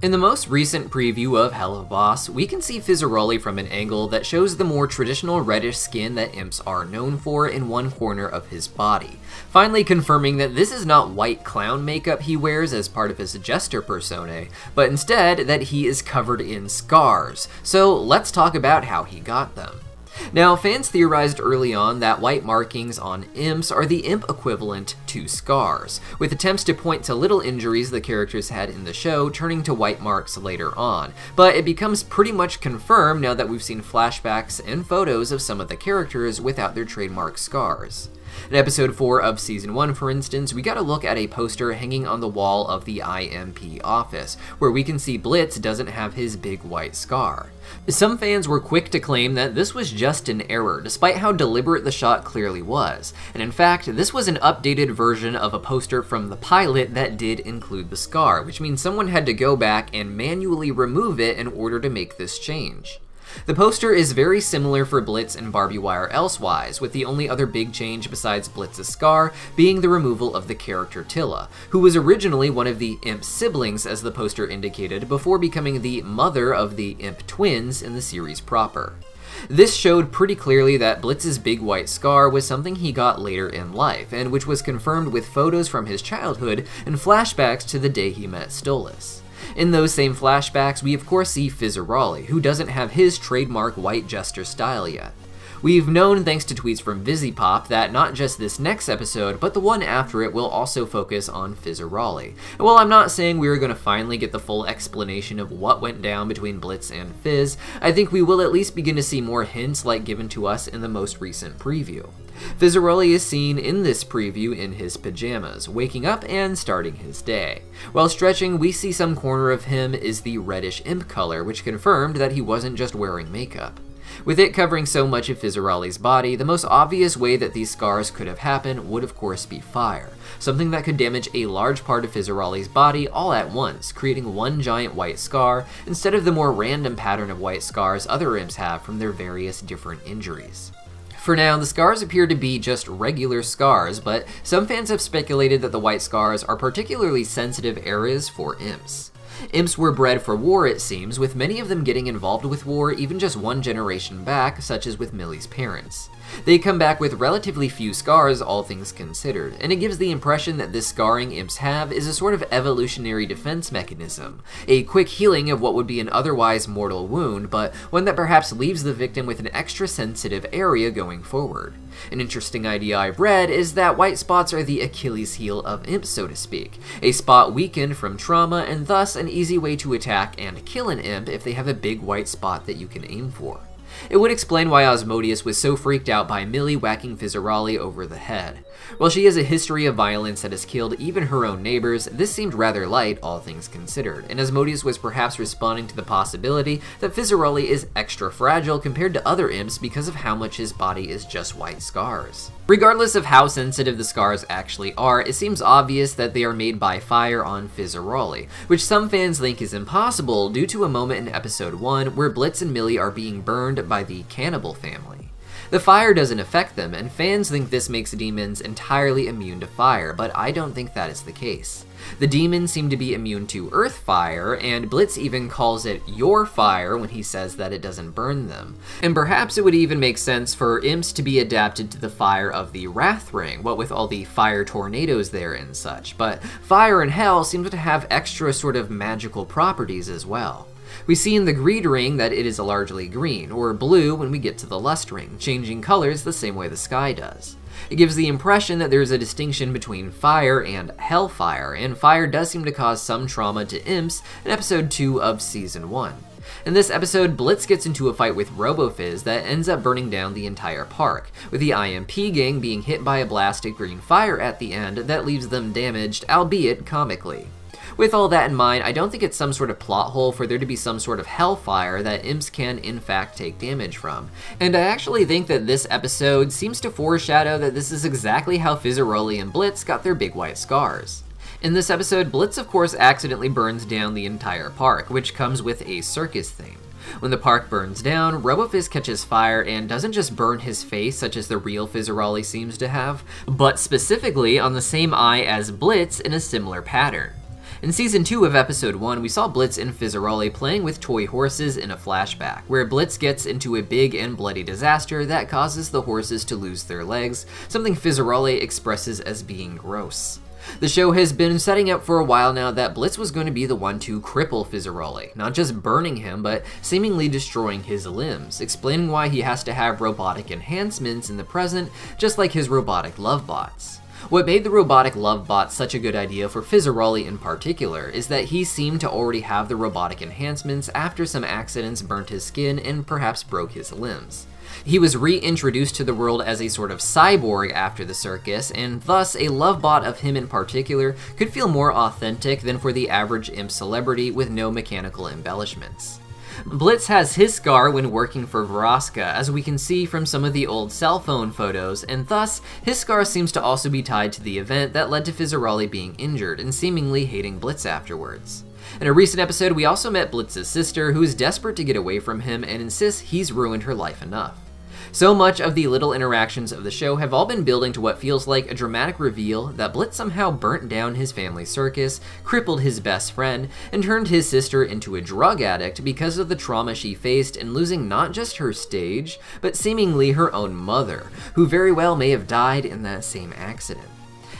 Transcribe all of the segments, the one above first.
In the most recent preview of Helluva, we can see Fizzarolli from an angle that shows the more traditional reddish skin that imps are known for in one corner of his body, finally confirming that this is not white clown makeup he wears as part of his jester personae, but instead that he is covered in scars. So let's talk about how he got them. Now, fans theorized early on that white markings on imps are the imp equivalent to scars, with attempts to point to little injuries the characters had in the show turning to white marks later on, but it becomes pretty much confirmed now that we've seen flashbacks and photos of some of the characters without their trademark scars. In episode 4 of season 1, for instance, we got a look at a poster hanging on the wall of the IMP office, where we can see Blitz doesn't have his big white scar. Some fans were quick to claim that this was just an error, despite how deliberate the shot clearly was, and in fact, this was an updated version of a poster from the pilot that did include the scar, which means someone had to go back and manually remove it in order to make this change. The poster is very similar for Blitz and Barbie Wire elsewise, with the only other big change besides Blitz's scar being the removal of the character Tilla, who was originally one of the imp siblings as the poster indicated before becoming the mother of the imp twins in the series proper. This showed pretty clearly that Blitz's big white scar was something he got later in life, and which was confirmed with photos from his childhood and flashbacks to the day he met Stolas. In those same flashbacks, we of course see Fizzarolli, who doesn't have his trademark white jester style yet. We've known, thanks to tweets from VizzyPop, that not just this next episode, but the one after it will also focus on Fizzarolli. And while I'm not saying we're going to finally get the full explanation of what went down between Blitz and Fizz, I think we will at least begin to see more hints like given to us in the most recent preview. Fizzarolli is seen in this preview in his pajamas, waking up and starting his day. While stretching, we see some corner of him is the reddish imp color, which confirmed that he wasn't just wearing makeup. With it covering so much of Fizzarolli's body, the most obvious way that these scars could have happened would of course be fire, something that could damage a large part of Fizzarolli's body all at once, creating one giant white scar instead of the more random pattern of white scars other imps have from their various different injuries. For now, the scars appear to be just regular scars, but some fans have speculated that the white scars are particularly sensitive areas for imps. Imps were bred for war, it seems, with many of them getting involved with war even just one generation back, such as with Millie's parents. They come back with relatively few scars, all things considered, and it gives the impression that this scarring imps have is a sort of evolutionary defense mechanism, a quick healing of what would be an otherwise mortal wound, but one that perhaps leaves the victim with an extra sensitive area going forward. An interesting idea I've read is that white spots are the Achilles heel of imps, so to speak, a spot weakened from trauma and thus an easy way to attack and kill an imp if they have a big white spot that you can aim for. It would explain why Asmodeus was so freaked out by Millie whacking Fizzarolli over the head. While she has a history of violence that has killed even her own neighbors, this seemed rather light, all things considered, and Asmodeus was perhaps responding to the possibility that Fizzarolli is extra fragile compared to other imps because of how much his body is just white scars. Regardless of how sensitive the scars actually are, it seems obvious that they are made by fire on Fizzarolli, which some fans think is impossible due to a moment in episode 1 where Blitz and Millie are being burned by the cannibal family. The fire doesn't affect them, and fans think this makes demons entirely immune to fire, but I don't think that is the case. The demons seem to be immune to earth fire, and Blitz even calls it your fire when he says that it doesn't burn them. And perhaps it would even make sense for imps to be adapted to the fire of the Wrath Ring, what with all the fire tornadoes there and such, but fire and hell seem to have extra sort of magical properties as well. We see in the Greed Ring that it is largely green, or blue when we get to the Lust Ring, changing colors the same way the sky does. It gives the impression that there is a distinction between fire and hellfire, and fire does seem to cause some trauma to imps in episode 2 of season 1. In this episode, Blitz gets into a fight with RoboFizz that ends up burning down the entire park, with the IMP gang being hit by a blast of green fire at the end that leaves them damaged, albeit comically. With all that in mind, I don't think it's some sort of plot hole for there to be some sort of hellfire that imps can in fact take damage from. And I actually think that this episode seems to foreshadow that this is exactly how Fizzarolli and Blitz got their big white scars. In this episode, Blitz of course accidentally burns down the entire park, which comes with a circus theme. When the park burns down, RoboFizz catches fire and doesn't just burn his face such as the real Fizzarolli seems to have, but specifically on the same eye as Blitz in a similar pattern. In Season 2 of Episode 1, we saw Blitz and Fizzarolli playing with toy horses in a flashback, where Blitz gets into a big and bloody disaster that causes the horses to lose their legs, something Fizzarolli expresses as being gross. The show has been setting up for a while now that Blitz was going to be the one to cripple Fizzarolli, not just burning him, but seemingly destroying his limbs, explaining why he has to have robotic enhancements in the present, just like his robotic love bots. What made the robotic love bot such a good idea for Fizzarolli in particular is that he seemed to already have the robotic enhancements after some accidents burnt his skin and perhaps broke his limbs. He was reintroduced to the world as a sort of cyborg after the circus, and thus a love bot of him in particular could feel more authentic than for the average imp celebrity with no mechanical embellishments. Blitz has his scar when working for Vraska, as we can see from some of the old cell phone photos, and thus his scar seems to also be tied to the event that led to Fizzarolli being injured and seemingly hating Blitz afterwards. In a recent episode, we also met Blitz's sister, who is desperate to get away from him and insists he's ruined her life enough. So much of the little interactions of the show have all been building to what feels like a dramatic reveal that Blitz somehow burnt down his family circus, crippled his best friend, and turned his sister into a drug addict because of the trauma she faced in losing not just her stage, but seemingly her own mother, who very well may have died in that same accident.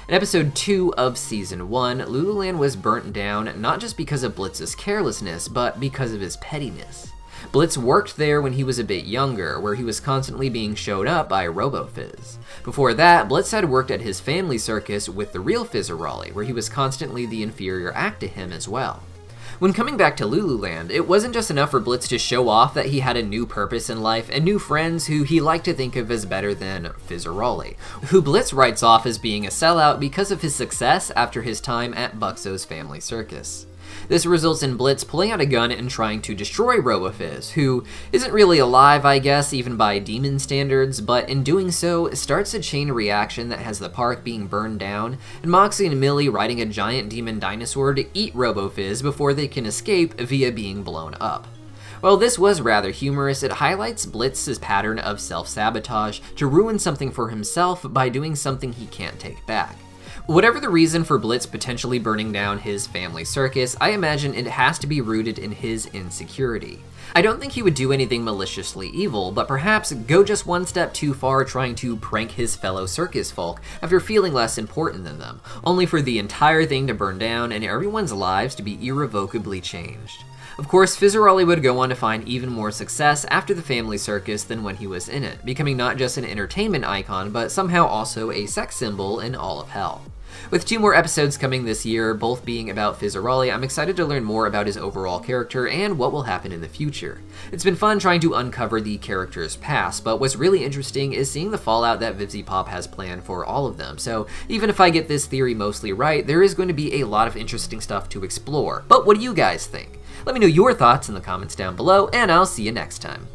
In episode 2 of Season 1, Lululand was burnt down not just because of Blitz's carelessness, but because of his pettiness. Blitz worked there when he was a bit younger, where he was constantly being showed up by RoboFizz. Before that, Blitz had worked at his family circus with the real Fizzarolli, where he was constantly the inferior act to him as well. When coming back to Lululand, it wasn't just enough for Blitz to show off that he had a new purpose in life and new friends who he liked to think of as better than Fizzarolli, who Blitz writes off as being a sellout because of his success after his time at Buxo's family circus. This results in Blitz pulling out a gun and trying to destroy RoboFizz, who isn't really alive, I guess, even by demon standards, but in doing so, starts a chain reaction that has the park being burned down, and Moxie and Millie riding a giant demon dinosaur to eat RoboFizz before they can escape via being blown up. While this was rather humorous, it highlights Blitz's pattern of self-sabotage to ruin something for himself by doing something he can't take back. Whatever the reason for Blitz potentially burning down his family circus, I imagine it has to be rooted in his insecurity. I don't think he would do anything maliciously evil, but perhaps go just one step too far trying to prank his fellow circus folk after feeling less important than them, only for the entire thing to burn down and everyone's lives to be irrevocably changed. Of course, Fizzarolli would go on to find even more success after the family circus than when he was in it, becoming not just an entertainment icon, but somehow also a sex symbol in all of hell. With 2 more episodes coming this year, both being about Fizzarolli, I'm excited to learn more about his overall character and what will happen in the future. It's been fun trying to uncover the character's past, but what's really interesting is seeing the fallout that VivziePop has planned for all of them, so even if I get this theory mostly right, there is going to be a lot of interesting stuff to explore. But what do you guys think? Let me know your thoughts in the comments down below, and I'll see you next time.